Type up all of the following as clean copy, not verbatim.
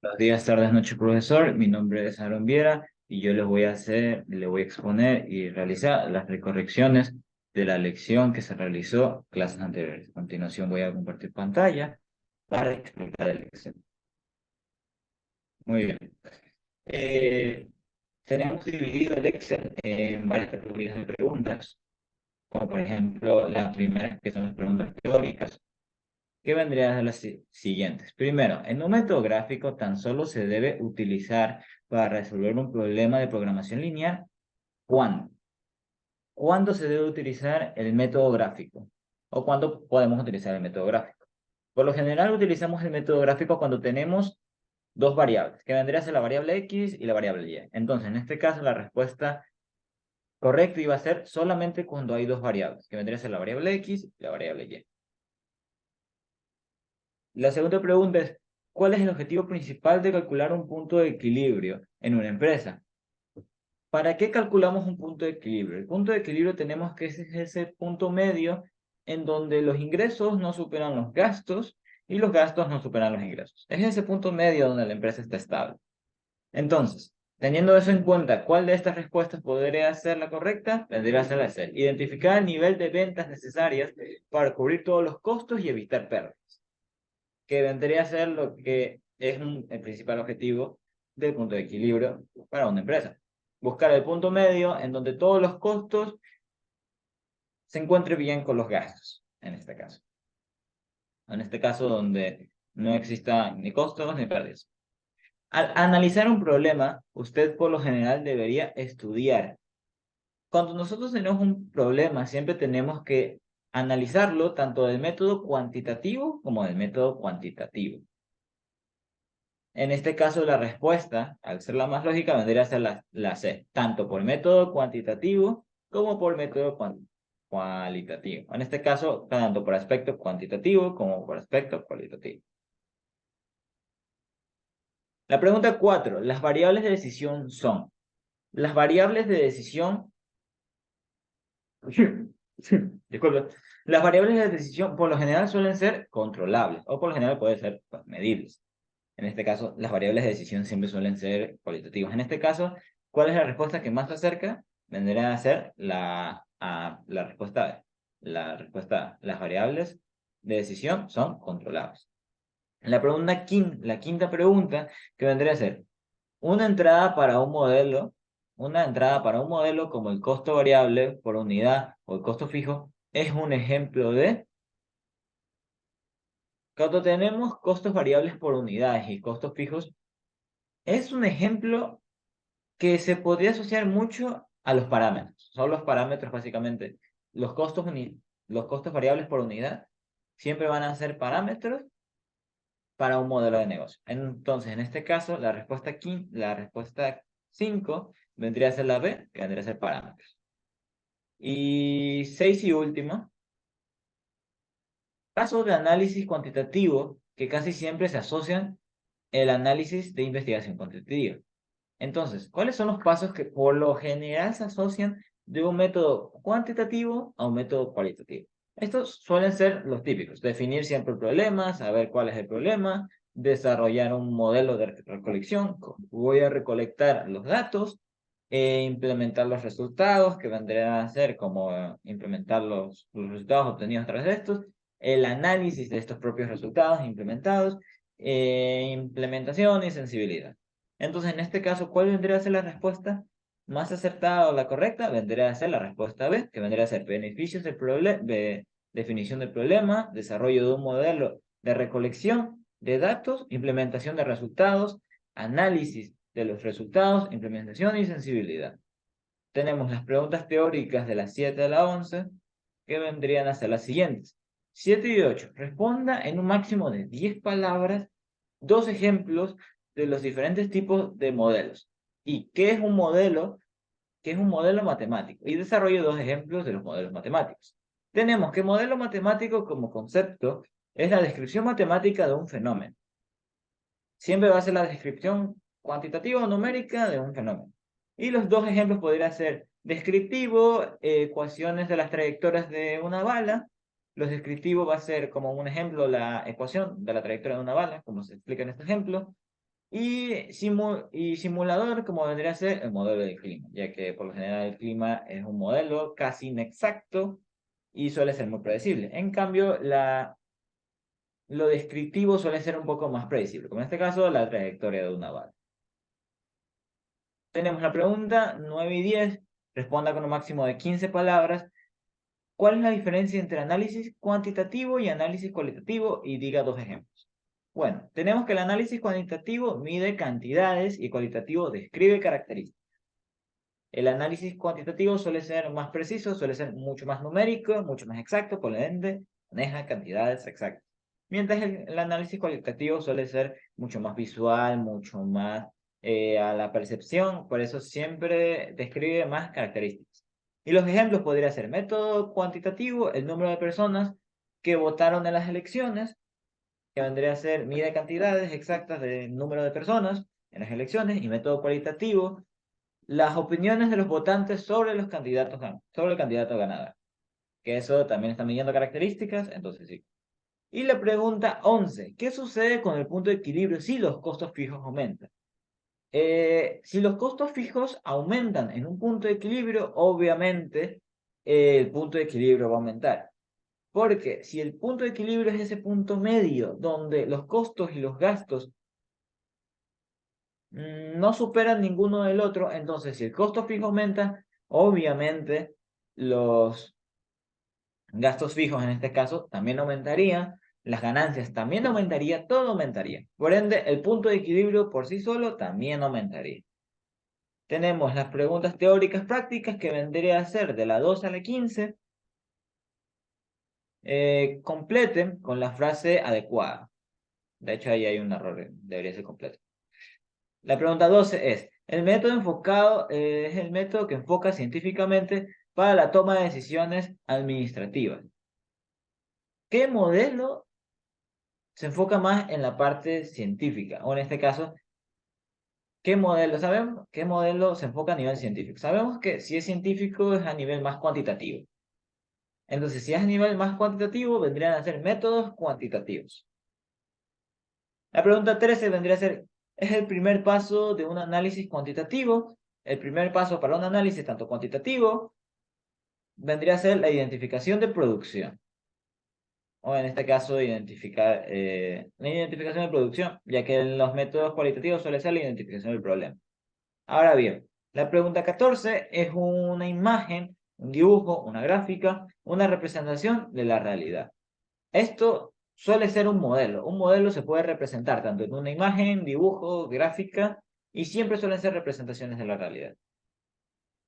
Buenos días, tardes, noches, profesor. Mi nombre es Aaron Viera y yo le voy a exponer y realizar las recorrecciones de la lección que se realizó clases anteriores. A continuación voy a compartir pantalla para explicar el Excel. Muy bien. Eh, Tenemos dividido el Excel en varias categorías de preguntas, como por ejemplo la primera, que son las preguntas teóricas, que vendrían a las siguientes. Primero, en un método gráfico tan solo se debe utilizar para resolver un problema de programación lineal. ¿Cuándo? ¿Cuándo se debe utilizar el método gráfico? ¿O cuándo podemos utilizar el método gráfico? Por lo general utilizamos el método gráfico cuando tenemos dos variables, que vendría a ser la variable X y la variable Y. Entonces, en este caso, la respuesta correcta iba a ser solamente cuando hay dos variables, que vendría a ser la variable X y la variable Y. La segunda pregunta es, ¿cuál es el objetivo principal de calcular un punto de equilibrio en una empresa? ¿Para qué calculamos un punto de equilibrio? El punto de equilibrio tenemos que es ese punto medio en donde los ingresos no superan los gastos y los gastos no superan los ingresos. Es ese punto medio donde la empresa está estable. Entonces, teniendo eso en cuenta, ¿cuál de estas respuestas podría ser la correcta? Vendría a ser la C. Identificar el nivel de ventas necesarias para cubrir todos los costos y evitar pérdidas, que vendría a ser lo que es el principal objetivo del punto de equilibrio para una empresa. Buscar el punto medio en donde todos los costos se encuentren bien con los gastos, en este caso. En este caso donde no exista ni costos ni pérdidas. Al analizar un problema, usted por lo general debería estudiar. Cuando nosotros tenemos un problema, siempre tenemos que analizarlo tanto del método cuantitativo como del método cuantitativo. En este caso, la respuesta, al ser la más lógica, vendría a ser la C, tanto por método cuantitativo como por método cualitativo. En este caso, tanto por aspecto cuantitativo como por aspecto cualitativo. La pregunta 4. Las variables de decisión son. Las variables de decisión. Disculpe. Las variables de decisión por lo general suelen ser controlables o por lo general pueden ser pues, medibles. En este caso, las variables de decisión siempre suelen ser cualitativas. En este caso, ¿cuál es la respuesta que más se acerca? Vendría a ser la respuesta B. La respuesta A. Las variables de decisión son controlables. La quinta pregunta que vendría a ser, una entrada para un modelo, una entrada para un modelo como el costo variable por unidad o el costo fijo, es un ejemplo de. Cuando tenemos costos variables por unidades y costos fijos, es un ejemplo que se podría asociar mucho a los parámetros. Son los parámetros básicamente. Los costos variables por unidad siempre van a ser parámetros para un modelo de negocio. Entonces, en este caso, la respuesta 5 vendría a ser la B, que vendría a ser parámetros. Y 6 y último, casos de análisis cuantitativo que casi siempre se asocian el análisis de investigación cuantitativa. Entonces, ¿cuáles son los pasos que por lo general se asocian de un método cuantitativo a un método cualitativo? Estos suelen ser los típicos: definir siempre el problema, saber cuál es el problema, desarrollar un modelo de recolección, voy a recolectar los datos, implementar los resultados, que vendrían a ser como implementar los resultados obtenidos a través de estos, el análisis de estos propios resultados implementados, implementación y sensibilidad. Entonces, en este caso, ¿cuál vendría a ser la respuesta más acertada o la correcta? Vendría a ser la respuesta B, que vendría a ser beneficios del problema, definición del problema, desarrollo de un modelo de recolección de datos, implementación de resultados, análisis de los resultados, implementación y sensibilidad. Tenemos las preguntas teóricas de las 7 a la 11, que vendrían a ser las siguientes. 7 y 8. Responda en un máximo de 10 palabras dos ejemplos de los diferentes tipos de modelos. ¿Y qué es un modelo? ¿Qué es un modelo matemático? Y desarrollo dos ejemplos de los modelos matemáticos. Tenemos que modelo matemático como concepto es la descripción matemática de un fenómeno. Siempre va a ser la descripción cuantitativa o numérica de un fenómeno. Y los dos ejemplos podrían ser descriptivo, ecuaciones de las trayectorias de una bala. Los descriptivos va a ser como un ejemplo la ecuación de la trayectoria de una bala, como se explica en este ejemplo. Y simulador, como vendría a ser el modelo del clima, ya que por lo general el clima es un modelo casi inexacto y suele ser muy predecible. En cambio, lo descriptivo suele ser un poco más predecible, como en este caso la trayectoria de una bala. Tenemos la pregunta 9 y 10, responda con un máximo de 15 palabras. ¿Cuál es la diferencia entre análisis cuantitativo y análisis cualitativo? Y diga dos ejemplos. Bueno, tenemos que el análisis cuantitativo mide cantidades y cualitativo describe características. El análisis cuantitativo suele ser más preciso, suele ser mucho más numérico, mucho más exacto, por ende, maneja cantidades exactas. Mientras el análisis cualitativo suele ser mucho más visual, mucho más a la percepción, por eso siempre describe más características. Y los ejemplos podrían ser método cuantitativo, el número de personas que votaron en las elecciones, que vendría a ser mide cantidades exactas del número de personas en las elecciones, y método cualitativo las opiniones de los votantes sobre los candidatos, sobre el candidato ganador. Que eso también está midiendo características, entonces sí. Y la pregunta 11, ¿qué sucede con el punto de equilibrio si los costos fijos aumentan? Si los costos fijos aumentan en un punto de equilibrio, obviamente el punto de equilibrio va a aumentar. Porque si el punto de equilibrio es ese punto medio donde los costos y los gastos no superan ninguno del otro, entonces si el costo fijo aumenta, obviamente los gastos fijos en este caso también aumentarían, las ganancias también aumentaría, todo aumentaría. Por ende, el punto de equilibrio por sí solo también aumentaría. Tenemos las preguntas teóricas prácticas que vendría a ser de la 12 a la 15. Completen con la frase adecuada. De hecho, ahí hay un error, debería ser completo. La pregunta 12 es, el método enfocado es el método que enfoca científicamente para la toma de decisiones administrativas. ¿Qué modelo se enfoca más en la parte científica? O en este caso, ¿qué modelo? Sabemos qué modelo se enfoca a nivel científico. Sabemos que si es científico es a nivel más cuantitativo. Entonces, si es a nivel más cuantitativo, vendrían a ser métodos cuantitativos. La pregunta 13 vendría a ser, ¿es el primer paso de un análisis cuantitativo? El primer paso para un análisis tanto cuantitativo vendría a ser la identificación de producción. O en este caso, identificar la identificación de producción, ya que en los métodos cualitativos suele ser la identificación del problema. Ahora bien, la pregunta 14 es una imagen, un dibujo, una gráfica, una representación de la realidad. Esto suele ser un modelo. Un modelo se puede representar tanto en una imagen, dibujo, gráfica, y siempre suelen ser representaciones de la realidad.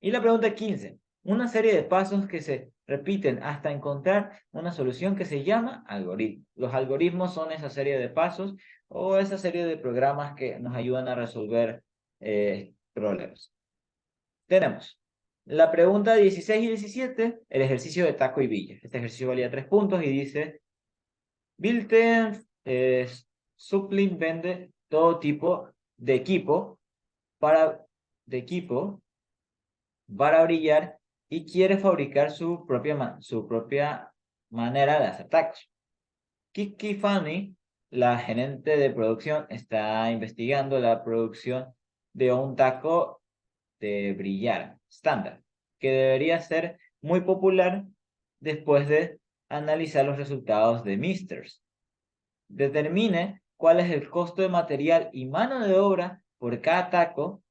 Y la pregunta 15, una serie de pasos que se repiten hasta encontrar una solución que se llama algoritmo. Los algoritmos son esa serie de pasos o esa serie de programas que nos ayudan a resolver problemas. Tenemos la pregunta 16 y 17, el ejercicio de taco y villa. Este ejercicio valía 3 puntos y dice, Bilten Suplin vende todo tipo de equipo para, de equipo para brillar y quiere fabricar su propia manera de hacer tacos. Kiki Fanny, la gerente de producción, está investigando la producción de un taco de brillar estándar, que debería ser muy popular después de analizar los resultados de Misters. Determine cuál es el costo de material y mano de obra por cada taco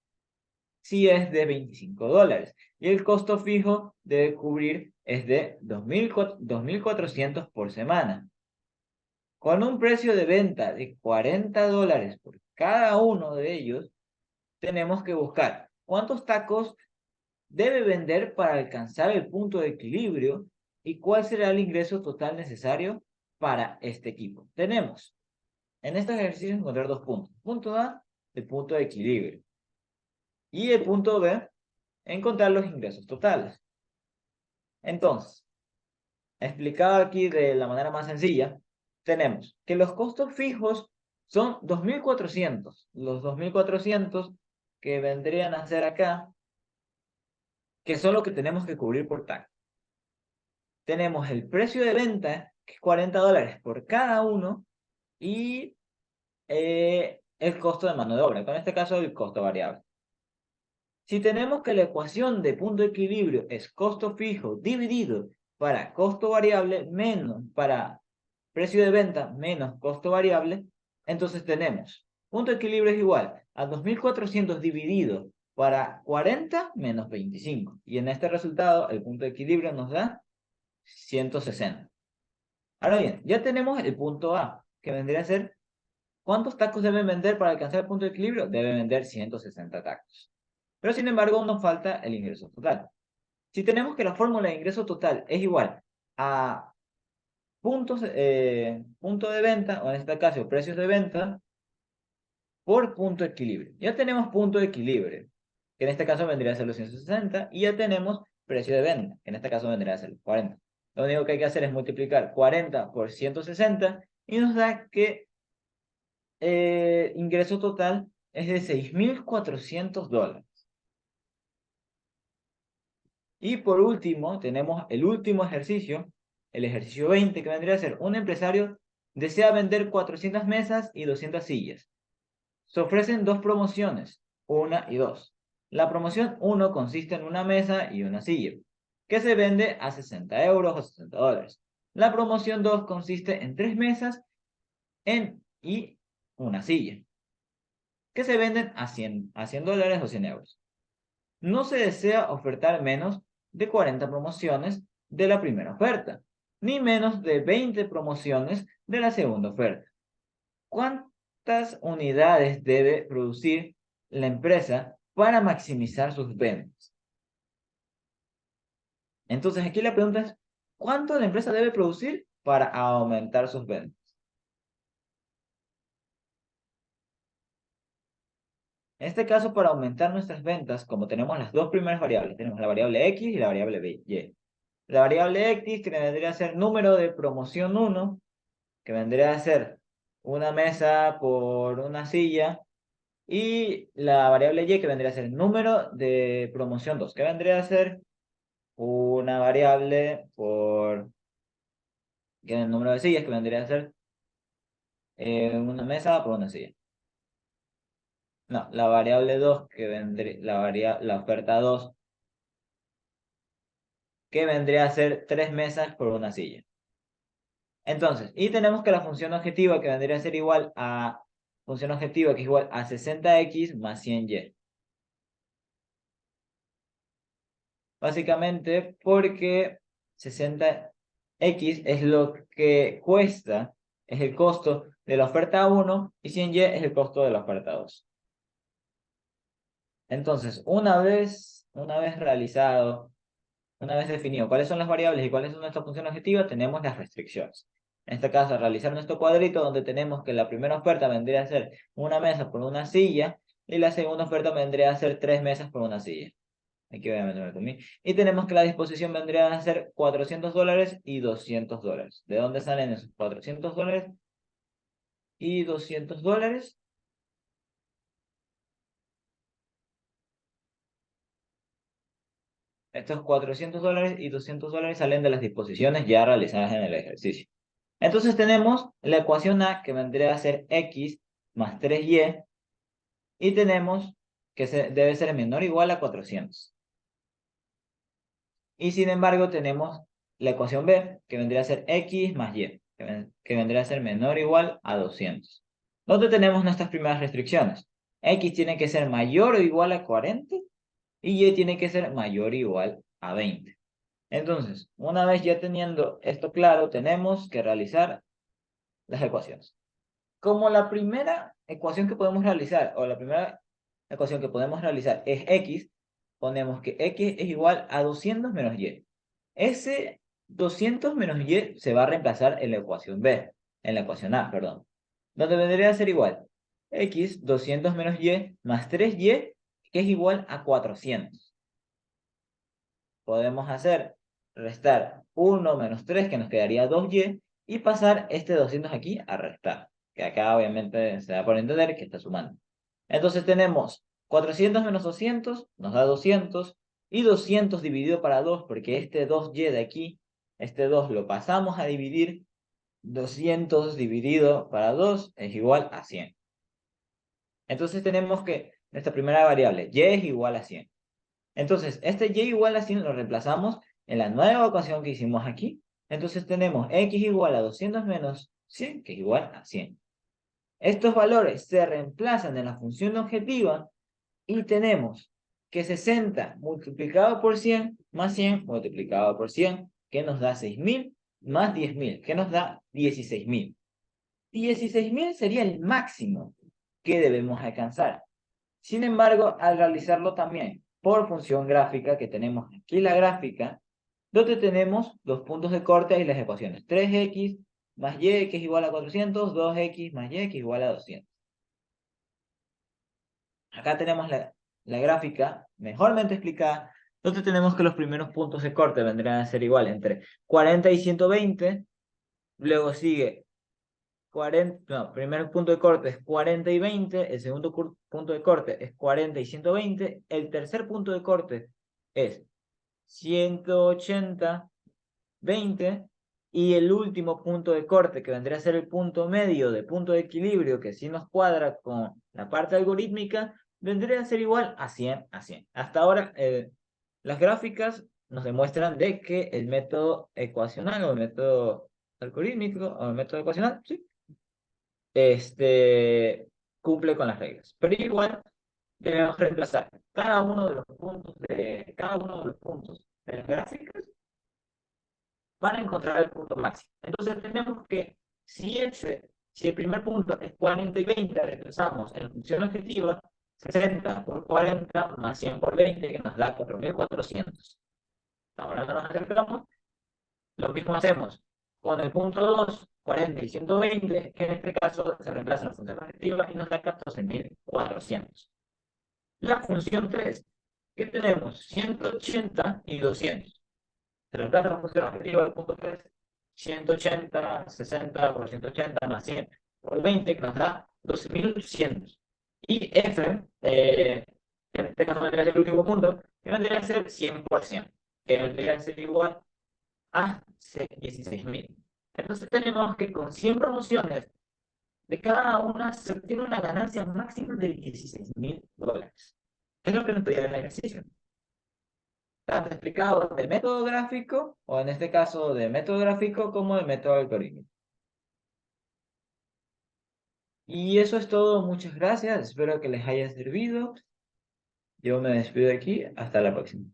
si es de $25 y el costo fijo debe cubrir es de 2.400 por semana. Con un precio de venta de $40 por cada uno de ellos, tenemos que buscar cuántos tacos debe vender para alcanzar el punto de equilibrio y cuál será el ingreso total necesario para este equipo. Tenemos en estos ejercicios encontrar dos puntos. Punto A, el punto de equilibrio. Y el punto B, encontrar los ingresos totales. Entonces, explicado aquí de la manera más sencilla, tenemos que los costos fijos son 2.400. Los 2.400 que vendrían a ser acá, que son lo que tenemos que cubrir por tax. Tenemos el precio de venta, que es $40 por cada uno, y el costo de mano de obra, en este caso el costo variable. Si tenemos que la ecuación de punto de equilibrio es costo fijo dividido para costo variable menos para precio de venta menos costo variable, entonces tenemos punto de equilibrio es igual a 2.400 dividido para 40 menos 25. Y en este resultado el punto de equilibrio nos da 160. Ahora bien, ya tenemos el punto A, que vendría a ser ¿cuántos tacos deben vender para alcanzar el punto de equilibrio? Deben vender 160 tacos. Pero sin embargo, nos falta el ingreso total. Si tenemos que la fórmula de ingreso total es igual a punto de venta, o en este caso precios de venta, por punto de equilibrio. Ya tenemos punto de equilibrio, que en este caso vendría a ser los 160, y ya tenemos precio de venta, que en este caso vendría a ser los 40. Lo único que hay que hacer es multiplicar 40 por 160 y nos da que ingreso total es de $6.400. Y por último, tenemos el último ejercicio, el ejercicio 20, que vendría a ser un empresario desea vender 400 mesas y 200 sillas. Se ofrecen dos promociones, una y dos. La promoción 1 consiste en una mesa y una silla, que se vende a 60 euros o $60. La promoción 2 consiste en tres mesas y una silla, que se venden a $100 o 100 euros. No se desea ofertar menos de 40 promociones de la primera oferta, ni menos de 20 promociones de la segunda oferta. ¿Cuántas unidades debe producir la empresa para maximizar sus ventas? Entonces aquí la pregunta es, ¿cuánto la empresa debe producir para aumentar sus ventas? En este caso, para aumentar nuestras ventas, como tenemos las dos primeras variables, tenemos la variable X y la variable Y. La variable X, que vendría a ser número de promoción 1, que vendría a ser una mesa por una silla, y la variable Y, que vendría a ser el número de promoción 2, que vendría a ser una variable por el número de sillas, que vendría a ser una mesa por una silla. No, la variable 2, que vendría, la oferta 2, que vendría a ser tres mesas por una silla. Entonces, y tenemos que la función objetiva, que vendría a ser igual a, función objetiva, que es igual a 60x más 100y. Básicamente porque 60x es lo que cuesta, es el costo de la oferta 1 y 100y es el costo de la oferta 2. Entonces, una vez realizado, una vez definido cuáles son las variables y cuáles son nuestras funciones objetivas, tenemos las restricciones. En este caso, realizar nuestro cuadrito donde tenemos que la primera oferta vendría a ser una mesa por una silla y la segunda oferta vendría a ser tres mesas por una silla. Aquí voy a meterme conmigo. Y tenemos que la disposición vendría a ser $400 y $200. ¿De dónde salen esos $400 y $200? Estos $400 y $200 salen de las disposiciones ya realizadas en el ejercicio. Entonces tenemos la ecuación A, que vendría a ser X más 3Y, y tenemos que debe ser menor o igual a 400. Y sin embargo tenemos la ecuación B, que vendría a ser X más Y, que vendría a ser menor o igual a 200. ¿Dónde tenemos nuestras primeras restricciones? X tiene que ser mayor o igual a 40 y Y tiene que ser mayor o igual a 20. Entonces, una vez ya teniendo esto claro, tenemos que realizar las ecuaciones. Como la primera ecuación que podemos realizar, o la primera ecuación que podemos realizar es X, ponemos que X es igual a 200 menos Y. Ese 200 menos Y se va a reemplazar en la ecuación B, en la ecuación A, perdón. Donde vendría a ser igual X 200 menos Y más 3Y, que es igual a 400. Podemos hacer restar 1 menos 3, que nos quedaría 2Y, y pasar este 200 aquí a restar, que acá obviamente se da por entender que está sumando. Entonces tenemos 400 menos 200, nos da 200, y 200 dividido para 2, porque este 2Y de aquí, este 2 lo pasamos a dividir, 200 dividido para 2 es igual a 100. Entonces tenemos que nuestra primera variable, y es igual a 100. Entonces, este y igual a 100 lo reemplazamos en la nueva ecuación que hicimos aquí. Entonces tenemos x igual a 200 menos 100, que es igual a 100. Estos valores se reemplazan en la función objetiva y tenemos que 60 multiplicado por 100 más 100 multiplicado por 100, que nos da 6.000, más 10.000, que nos da 16.000. 16.000 sería el máximo que debemos alcanzar. Sin embargo, al realizarlo también por función gráfica, que tenemos aquí la gráfica, donde tenemos los puntos de corte y las ecuaciones. 3x más y, que es igual a 400, 2x más y, que es igual a 200. Acá tenemos la gráfica mejormente explicada, donde tenemos que los primeros puntos de corte vendrían a ser igual entre 40 y 120, luego sigue 40, no, primer punto de corte es 40 y 20, el segundo punto de corte es 40 y 120, el tercer punto de corte es 180, 20, y el último punto de corte, que vendría a ser el punto medio de punto de equilibrio, que sí nos cuadra con la parte algorítmica, vendría a ser igual a 100 a 100. Hasta ahora, las gráficas nos demuestran de que el método ecuacional o el método algorítmico o el método ecuacional, sí, cumple con las reglas. Pero igual debemos reemplazar cada uno de los puntos de las gráficas para encontrar el punto máximo. Entonces tenemos que, si el primer punto es 40 y 20, reemplazamos en función objetiva 60 por 40 más 100 por 20, que nos da 4.400. Ahora nos acercamos, lo mismo hacemos con el punto 2, 40 y 120, que en este caso se reemplaza la función objetiva y nos da 14.400. La función 3, que tenemos 180 y 200. Se reemplaza la función objetiva del punto 3, 180, 60 por 180 más 100 por 20, que nos da 12.200. Y F, en este caso vendría a ser el último punto, que vendría a ser 100%, que vendría a ser igual a 16.000. Entonces tenemos que con 100 promociones de cada una se obtiene una ganancia máxima de $16.000. ¿Qué es lo que nos pide en el ejercicio? Tanto explicado de método gráfico, o en este caso de método gráfico como de método algorítmico. Y eso es todo, muchas gracias, espero que les haya servido. Yo me despido de aquí, hasta la próxima.